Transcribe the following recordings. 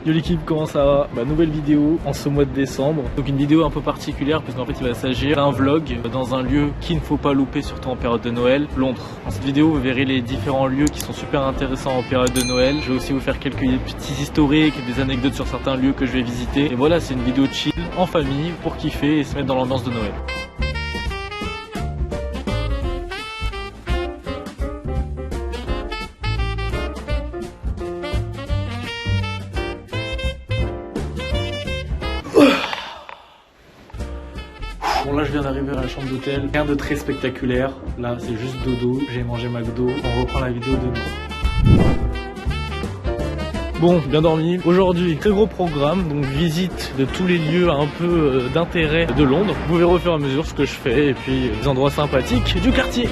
Yo l'équipe, comment ça va? Nouvelle vidéo en ce mois de décembre. Donc une vidéo un peu particulière parce qu'en fait il va s'agir d'un vlog dans un lieu qu'il ne faut pas louper, surtout en période de Noël, Londres. Dans cette vidéo vous verrez les différents lieux qui sont super intéressants en période de Noël. Je vais aussi vous faire quelques petits historiques et des anecdotes sur certains lieux que je vais visiter. Et voilà, c'est une vidéo chill, en famille, pour kiffer et se mettre dans l'ambiance de Noël. Bon là je viens d'arriver à la chambre d'hôtel, rien de très spectaculaire, là c'est juste dodo, j'ai mangé McDo, on reprend la vidéo demain. Bon, bien dormi. Aujourd'hui, très gros programme, donc visite de tous les lieux un peu d'intérêt de Londres. Vous verrez au fur et à mesure ce que je fais et puis les endroits sympathiques du quartier.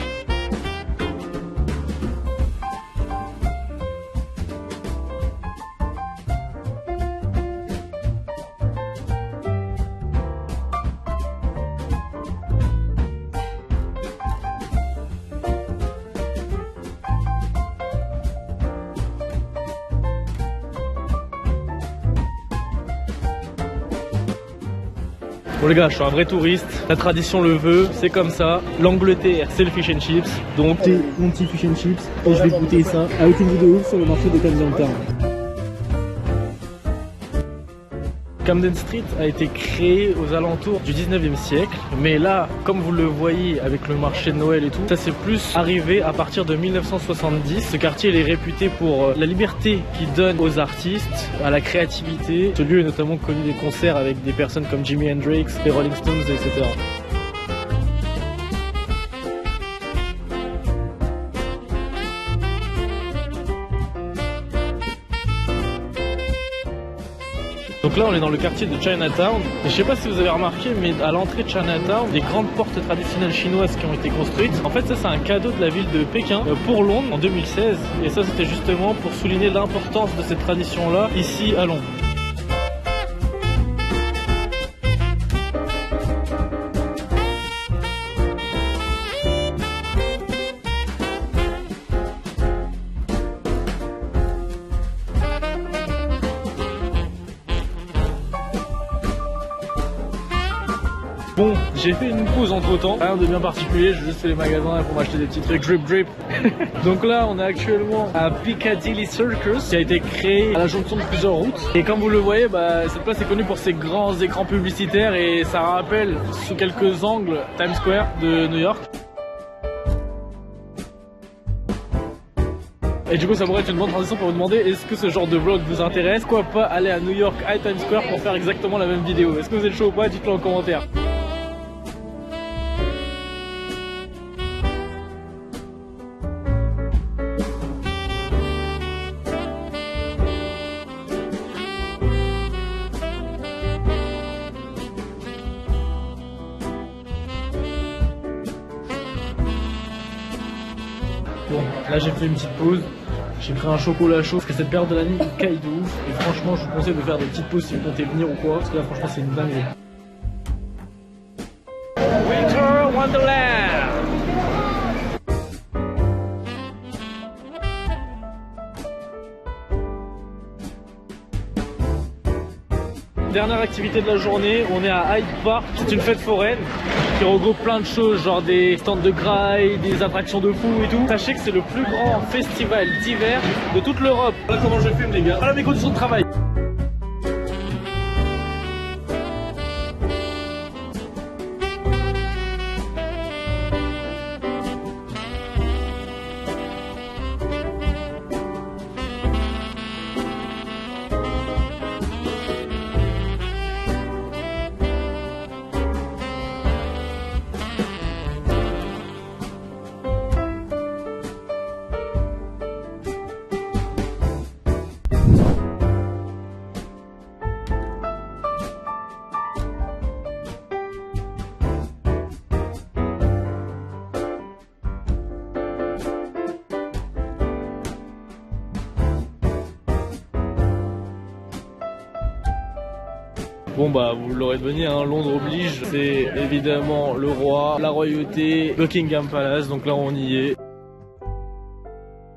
Bon les gars, je suis un vrai touriste, la tradition le veut, c'est comme ça. L'Angleterre, c'est le fish and chips. Donc mon petit fish and chips et je vais goûter ça avec une vidéo sur le marché de Camden Town. Camden Street a été créé aux alentours du 19e siècle, mais là, comme vous le voyez avec le marché de Noël et tout, ça c'est plus arrivé à partir de 1970. Ce quartier il est réputé pour la liberté qu'il donne aux artistes, à la créativité. Ce lieu est notamment connu des concerts avec des personnes comme Jimi Hendrix, les Rolling Stones, etc. Donc là on est dans le quartier de Chinatown et je sais pas si vous avez remarqué mais à l'entrée de Chinatown des grandes portes traditionnelles chinoises qui ont été construites. En fait ça c'est un cadeau de la ville de Pékin pour Londres en 2016 et ça c'était justement pour souligner l'importance de cette tradition là ici à Londres. Bon, j'ai fait une pause entre temps, rien de bien particulier, j'ai juste fait les magasins pour m'acheter des petits trucs drip. Donc là on est actuellement à Piccadilly Circus qui a été créé à la jonction de plusieurs routes. Et comme vous le voyez, cette place est connue pour ses grands écrans publicitaires et ça rappelle sous quelques angles Times Square de New York. Et du coup ça pourrait être une bonne transition pour vous demander est-ce que ce genre de vlog vous intéresse? Pourquoi pas aller à New York, à Times Square pour faire exactement la même vidéo? Est-ce que vous êtes chaud ou pas? Dites-le en commentaire. Bon, là j'ai fait une petite pause, j'ai pris un chocolat chaud parce que cette période de l'année il caille de ouf et franchement je vous conseille de faire des petites pauses si vous comptez venir ou quoi parce que là franchement c'est une dinguerie. Winter Wonderland. Dernière activité de la journée, on est à Hyde Park, c'est une fête foraine qui regroupe plein de choses, genre des stands de graille, des attractions de fous et tout. Sachez que c'est le plus grand festival d'hiver de toute l'Europe. Voilà comment je filme les gars, voilà mes conditions de travail. Bon vous l'aurez deviné, hein, Londres oblige, c'est évidemment le roi, la royauté, Buckingham Palace, donc là on y est.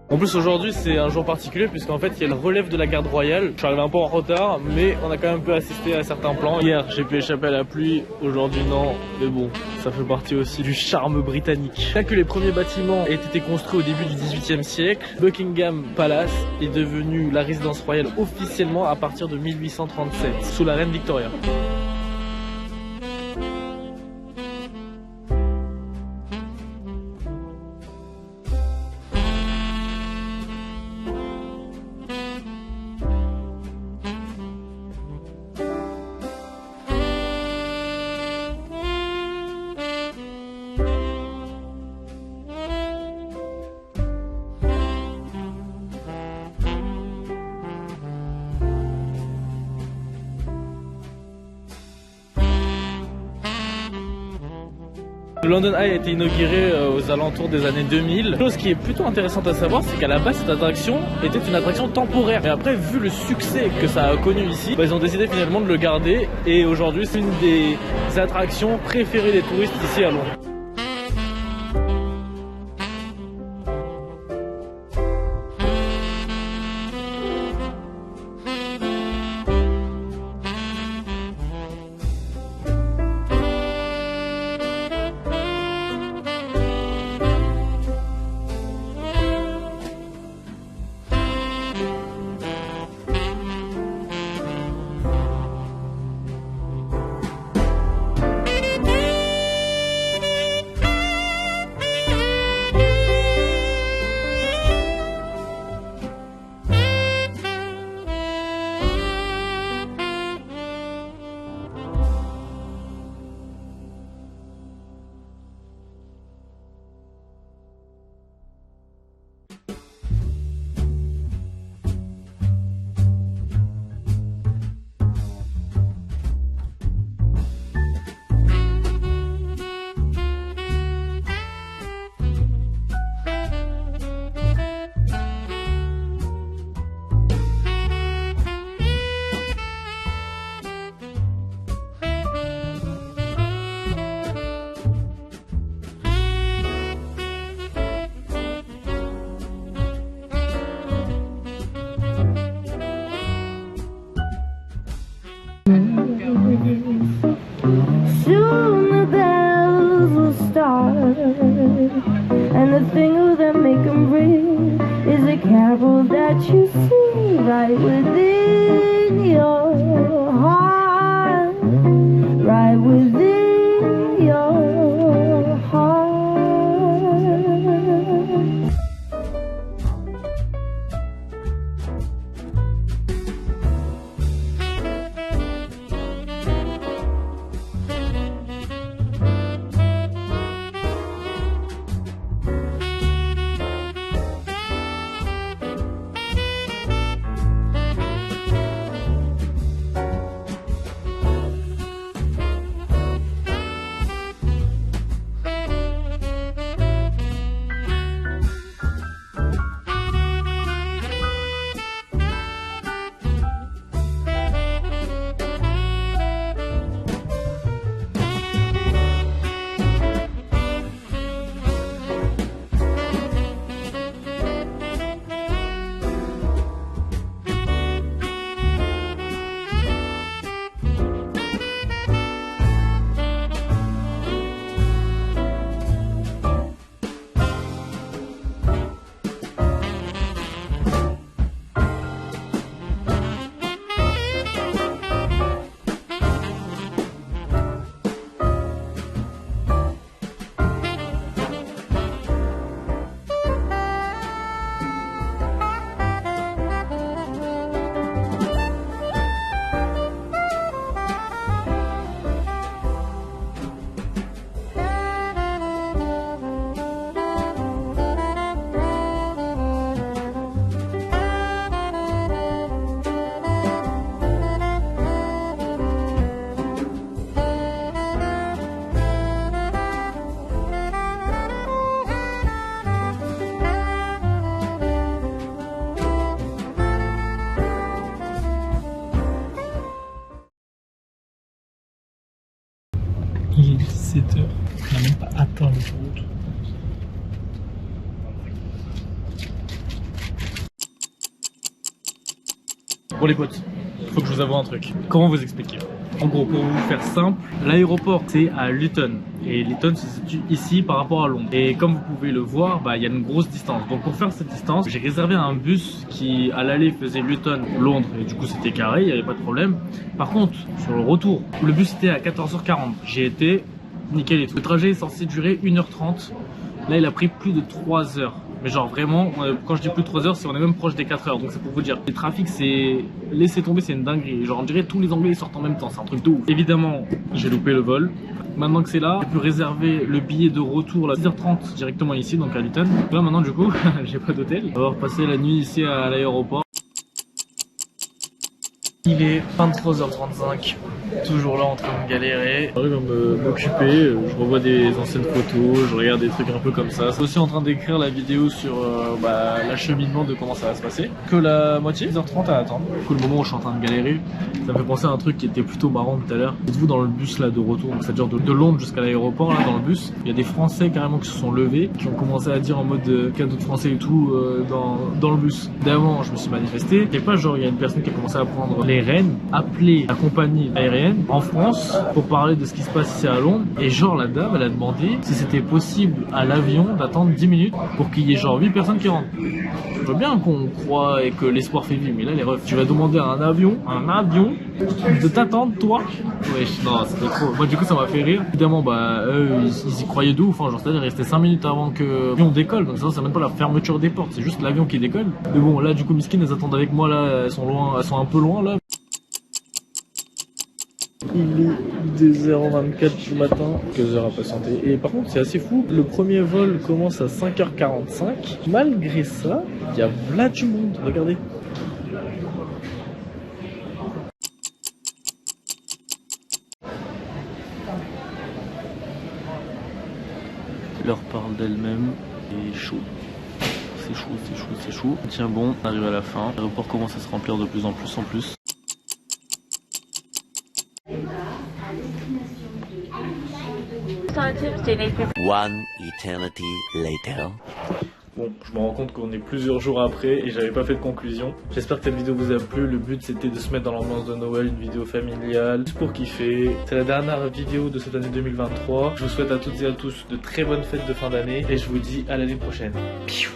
Bon En plus aujourd'hui c'est un jour particulier puisqu'en fait il y a le relève de la garde royale. Je suis arrivé un peu en retard mais on a quand même pu assister à certains plans. Hier j'ai pu échapper à la pluie, aujourd'hui non, mais bon ça fait partie aussi du charme britannique. Bien que les premiers bâtiments aient été construits au début du XVIIIe siècle, Buckingham Palace est devenu la résidence royale officiellement à partir de 1837 sous la reine Victoria. Le London Eye a été inauguré aux alentours des années 2000. Chose qui est plutôt intéressante à savoir, c'est qu'à la base cette attraction était une attraction temporaire. Et après, vu le succès que ça a connu ici, ils ont décidé finalement de le garder. Et aujourd'hui, c'est une des attractions préférées des touristes ici à Londres. Soon the bells will start, and the thing that make them ring is a carol that you sing right within your heart, right within your heart. Il est 17h, on n'a même pas atteint l'autoroute. Bon les potes, faut que je vous avoue un truc. Comment vous expliquer? En gros, pour vous faire simple, l'aéroport c'est à Luton. Et Luton se situe ici par rapport à Londres. Et comme vous pouvez le voir, il y a une grosse distance. Donc pour faire cette distance, j'ai réservé un bus qui à l'aller faisait Luton-Londres. Et du coup c'était carré, il n'y avait pas de problème. Par contre, sur le retour, le bus était à 14h40. J'ai été nickel et tout. Le trajet est censé durer 1h30. Là il a pris plus de 3 heures. Mais genre vraiment, quand je dis plus de 3 heures, c'est on est même proche des 4 heures. Donc c'est pour vous dire, les trafics c'est... Laissez tomber, c'est une dinguerie. Genre on dirait tous les Anglais ils sortent en même temps, c'est un truc de ouf. Évidemment, j'ai loupé le vol. Maintenant que c'est là, j'ai pu réserver le billet de retour à 6h30 directement ici, donc à Luton. Là maintenant du coup, j'ai pas d'hôtel. On va repasser la nuit ici à l'aéroport. Il est 23h35, toujours là en train de galérer. J'arrive à m'occuper, je revois des anciennes photos, je regarde des trucs un peu comme ça. Je suis aussi en train d'écrire la vidéo sur l'acheminement de comment ça va se passer. Que la moitié, 10h30 à attendre. Du coup, le moment où je suis en train de galérer, ça me fait penser à un truc qui était plutôt marrant tout à l'heure. Êtes-vous dans le bus là de retour, donc c'est-à-dire de Londres jusqu'à l'aéroport là dans le bus. Il y a des Français carrément qui se sont levés, qui ont commencé à dire en mode cadeau de français et tout dans le bus. D'avant, je me suis manifesté. Et pas genre il y a une personne qui a commencé à prendre les rênes, appeler la compagnie aérienne en France pour parler de ce qui se passe ici à Londres. Et genre la dame elle a demandé si c'était possible à l'avion d'attendre 10 minutes pour qu'il y ait genre 8 personnes qui rentrent. Je veux bien qu'on croit et que l'espoir fait vivre, mais là les refs, tu vas demander à un avion de t'attendre toi. Wesh, non c'était trop. Moi du coup ça m'a fait rire. Évidemment eux ils y croyaient de ouf, hein. Genre c'est-à-dire rester 5 minutes avant que l'avion décolle, donc ça c'est même pas la fermeture des portes, c'est juste l'avion qui décolle. Mais bon là du coup Miskin elles attendent avec moi là, elles sont un peu loin là. Il est 2h24 du matin, quelques heures à patienter. Et par contre, c'est assez fou. Le premier vol commence à 5h45. Malgré ça, il y a là du monde. Regardez. L'heure parle d'elle-même. Et chaud. C'est chaud, c'est chaud, c'est chaud. Tiens bon, on arrive à la fin. L'aéroport commence à se remplir de plus en plus en plus. One eternity later. Bon, je me rends compte qu'on est plusieurs jours après et j'avais pas fait de conclusion. J'espère que cette vidéo vous a plu. Le but c'était de se mettre dans l'ambiance de Noël, une vidéo familiale, juste pour kiffer. C'est la dernière vidéo de cette année 2023. Je vous souhaite à toutes et à tous de très bonnes fêtes de fin d'année et je vous dis à l'année prochaine. Piou.